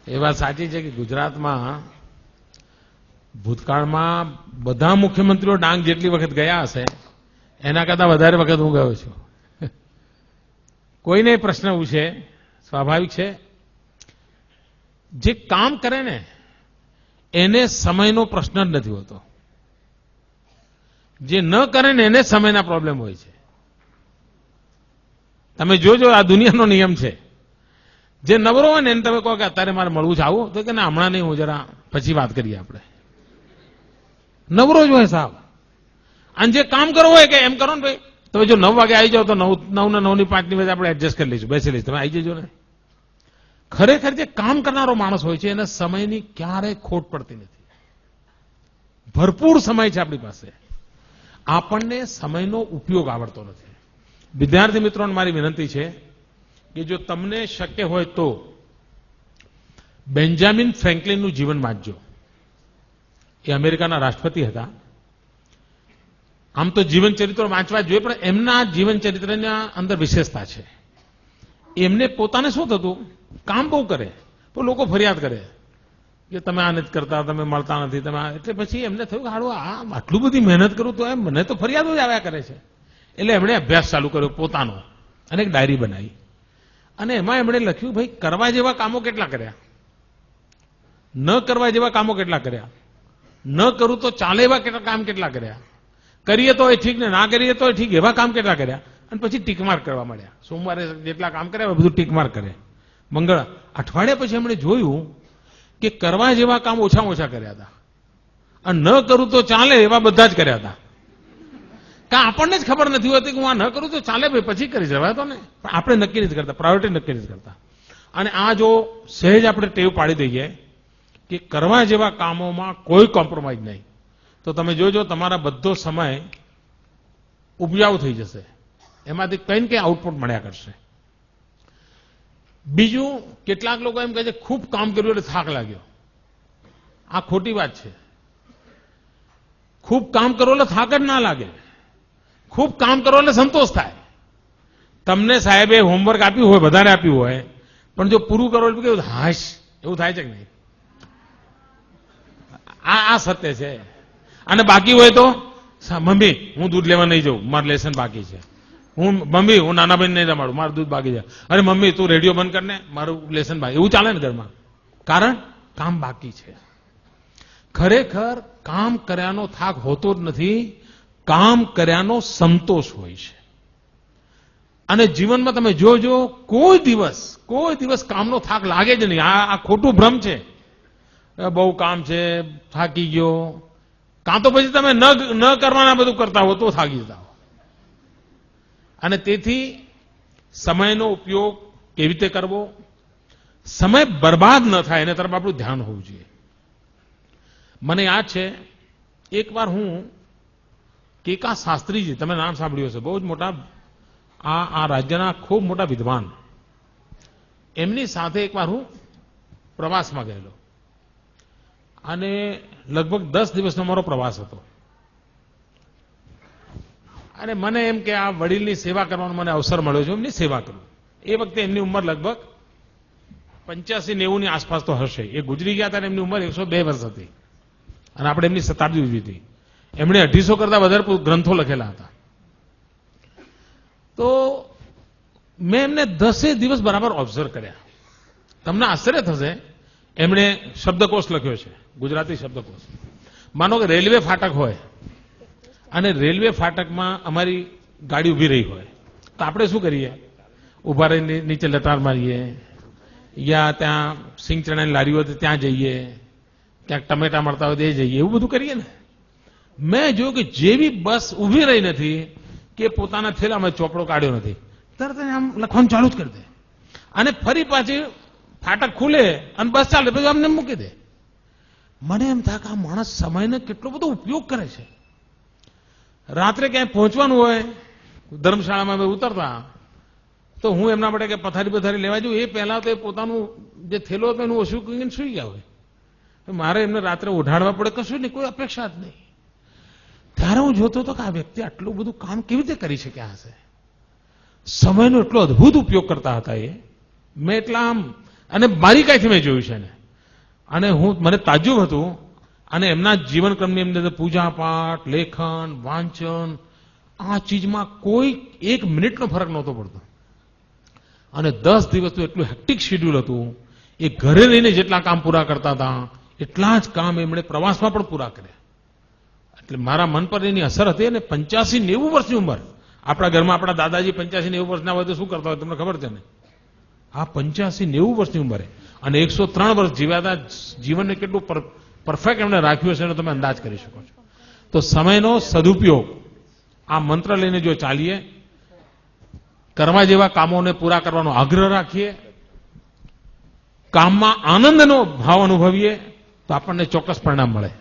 એ વાત સાચી છે કે ગુજરાતમાં ભૂતકાળમાં બધા મુખ્યમંત્રીઓ ડાંગ જેટલી વખત ગયા હશે એના કરતા વધારે વખત હું ગયો છું. કોઈને પ્રશ્ન પૂછે સ્વાભાવિક છે, જે કામ કરે ને એને સમયનો પ્રશ્ન જ નથી હોતો, જે ન કરે ને એને સમયના પ્રોબ્લેમ હોય છે. તમે જોજો, આ દુનિયાનો નિયમ છે. જે નવરો હોય ને એને તમે કહો કે અત્યારે મારે મળવું છે, આવું તો કે ના હમણાં નહીં, હું જરા પછી વાત કરીએ આપણે. નવરો જ હોય સાહેબ. અને જે કામ કરવું હોય કે એમ કરો ને ભાઈ, તમે જો 9 વાગે આવી જાઓ તો 9 ને 9 ની 5 ની વચ્ચે આપણે એડજસ્ટ કરી લઈશું, બેસી લઈશું, તમે આવી જજો ને. ખરેખર જે કામ કરનારો માણસ હોય છે એને સમયની ક્યારેય ખોટ પડતી નથી. ભરપૂર સમય છે આપણી પાસે. આપણને સમયનો ઉપયોગ આવડતો નથી. વિદ્યાર્થી મિત્રોને મારી વિનંતી છે કે જો તમને શક્ય હોય તો બેન્જામિન ફ્રેન્કલિનનું જીવન વાંચજો. એ અમેરિકાના રાષ્ટ્રપતિ હતા. આમ તો જીવન ચરિત્રો વાંચવા જોઈએ, પણ એમના જીવન ચરિત્રના અંદર વિશેષતા છે. એમને પોતાને શું થતું, કામ બહુ કરે પણ લોકો ફરિયાદ કરે કે તમે આ નથી કરતા, તમે મળતા નથી, તમે એટલે પછી એમને થયું કે હારું આ આટલું બધી મહેનત કરું તો એમ મને તો ફરિયાદો જ આવ્યા કરે છે. એટલે એમણે અભ્યાસ ચાલુ કર્યો પોતાનો અને એક ડાયરી બનાવી અને એમાં એમણે લખ્યું, ભાઈ કરવા જેવા કામો કેટલા કર્યા, ન કરવા જેવા કામો કેટલા કર્યા, ન કરું તો ચાલે એવા કામ કેટલા કર્યા, કરીએ તો એ ઠીક ને ના કરીએ તો ઠીક એવા કામ કેટલા કર્યા. અને પછી ટીકમાર્ક કરવા માંડ્યા. સોમવારે જેટલા કામ કર્યા બધું ટીકમાર્ક કરે. મંગળ અઠવાડિયા પછી એમણે જોયું કે કરવા જેવા કામ ઓછામાં ઓછા કર્યા હતા અને ન કરું તો ચાલે એવા બધા જ કર્યા હતા. કારણ આપણને જ ખબર નથી હોતી કે હું આ ન કરું તો ચાલે ભાઈ પછી કરી જવાય તો ને, પણ આપણે નક્કી નથી કરતા, પ્રાયોરિટી નક્કી નથી કરતા. અને આ જો સહેજ આપણે ટેવ પાડી દઈએ કે કરવા જેવા કામોમાં કોઈ કોમ્પ્રોમાઇઝ નહીં, તો તમે જોજો તમારા બધો સમય ઉપજાઉ થઈ જશે, એમાંથી કંઈ ને કંઈ આઉટપુટ મળ્યા કરશે. બીજું, કેટલાક લોકો એમ કહે છે ખૂબ કામ કર્યું એટલે થાક લાગ્યો. આ ખોટી વાત છે. ખૂબ કામ કરો એટલે થાક જ ના લાગે. ખૂબ કામ કરો એટલે સંતોષ થાય. તમને સાહેબે હોમવર્ક આપ્યું હોય, વધારે આપ્યું હોય, પણ જો પૂરું કરો એટલે કેવું હાશ એવું થાય છે કે નહીં? આ સત્ય છે. અને બાકી હોય તો મમ્મી હું દૂધ લેવા નહીં જાઉં, મારું લેસન બાકી છે. મમ્મી હું નાના બહેન નહીં રમાડું, મારું દૂધ બાકી છે. અરે મમ્મી તું રેડિયો બંધ કરને, મારું લેસન બાકી. એવું ચાલે ને ઘરમાં, કારણ કામ બાકી છે. ખરેખર કામ કર્યાનો થાક હોતો જ નથી, કામ કર્યાનો સંતોષ હોય છે. અને જીવનમાં તમે જોજો, કોઈ દિવસ કામનો થાક લાગે જ નહીં. આ ખોટું ભ્રમ છે. બહુ કામ છે, થાકી ગયો. કાં તો પછી તમે ન કરવાના બધું કરતા હો તો થાકી જતા હો. અને તેથી સમયનો ઉપયોગ કેવી રીતે કરવો, સમય બરબાદ ન થાય એના તરફ આપણું ધ્યાન હોવું જોઈએ. મને યાદ છે એકવાર હું કેકા શાસ્ત્રીજી, તમે નામ સાંભળ્યું હશે, બહુ જ મોટા આ રાજ્યના ખૂબ મોટા વિદ્વાન, એમની સાથે એકવાર હું પ્રવાસમાં ગયેલો અને લગભગ 10 દિવસનો મારો પ્રવાસ હતો. અને મને એમ કે આ વડીલની સેવા કરવાનો મને અવસર મળ્યો છે, એમની સેવા કરું. એ વખતે એમની ઉંમર લગભગ 85-90 ની આસપાસ તો હશે. એ ગુજરી ગયા હતા, એમની ઉંમર 102 વર્ષ હતી અને આપણે એમની શતાબ્દી ઉજવી હતી. એમણે 250 કરતા વધારે ગ્રંથો લખેલા હતા. તો મેં એમને 10 દિવસ બરાબર ઓબ્ઝર્વ કર્યા. તમને આશ્ચર્ય થશે, એમણે શબ્દકોશ લખ્યો છે, ગુજરાતી શબ્દકોશ. માનો કે રેલવે ફાટક હોય અને રેલવે ફાટકમાં અમારી ગાડી ઊભી રહી હોય, તો આપણે શું કરીએ? ઊભા રહીને નીચે લટાર મારીએ, યા ત્યાં સિંગ ચણાની લારી હોય તો ત્યાં જઈએ, ક્યાંક ટમેટા મળતા હોય તો એ જઈએ, એવું બધું કરીએ ને. મેં જોયું કે જેવી બસ ઊભી રહી નથી કે પોતાના થેલામાં ચોપડો કાઢ્યો નથી, તરત આમ લખવાનું ચાલુ જ કરી દે અને ફરી પાછી ફાટક ખુલે અને બસ ચાલે પછી અમને મૂકી દે. મને એમ થાય કે આ માણસ સમયનો કેટલો બધો ઉપયોગ કરે છે. રાત્રે ક્યાંય પહોંચવાનું હોય, ધર્મશાળામાં ઉતરતા, તો હું એમના માટે કે પથારી લેવા જઉં, એ પહેલા તો એ પોતાનું જે થેલો હતો એનું ઓછું કરીને સુઈ ગયા હોય. મારે એમને રાત્રે ઉઠાડવા પડે, કશું નહીં, કોઈ અપેક્ષા જ નહીં. ત્યારે હું જોતો હતો કે આ વ્યક્તિ આટલું બધું કામ કેવી રીતે કરી શક્યા હશે. સમયનો એટલો અદભુત ઉપયોગ કરતા હતા એ. મેં એટલા આમ અને બારીકાઈથી મેં જોયું છે એને. અને મને તાજ્જુબ હતું. અને એમના જીવનક્રમની અંદર પૂજા પાઠ, લેખન, વાંચન, આ ચીજમાં કોઈ 1 મિનિટનો ફરક નહોતો પડતો. અને 10 દિવસનું એટલું હેક્ટિક શેડ્યુલ હતું. એ ઘરે રહીને જેટલા કામ પૂરા કરતા હતા એટલા જ કામ એમણે પ્રવાસમાં પણ પૂરા કર્યા. એટલે મારા મન પર એની અસર હતી. અને 85-90 વર્ષની ઉંમર. આપણા ઘરમાં આપણા દાદાજી 85-90 વર્ષના હોય તો શું કરતા હોય તમને ખબર છે ને? આ 85-90 વર્ષની ઉંમરે અને 103 વર્ષ જીવ્યા હતા. જીવનને કેટલું પરફેક્ટ એમણે રાખ્યું હશે એનો તમે અંદાજ કરી શકો છો. તો સમયનો સદુપયોગ આ મંત્ર લઈને જો ચાલીએ, કરવા જેવા કામોને પૂરા કરવાનો આગ્રહ રાખીએ, કામમાં આનંદનો ભાવ અનુભવીએ તો આપણને ચોક્કસ પરિણામ મળે.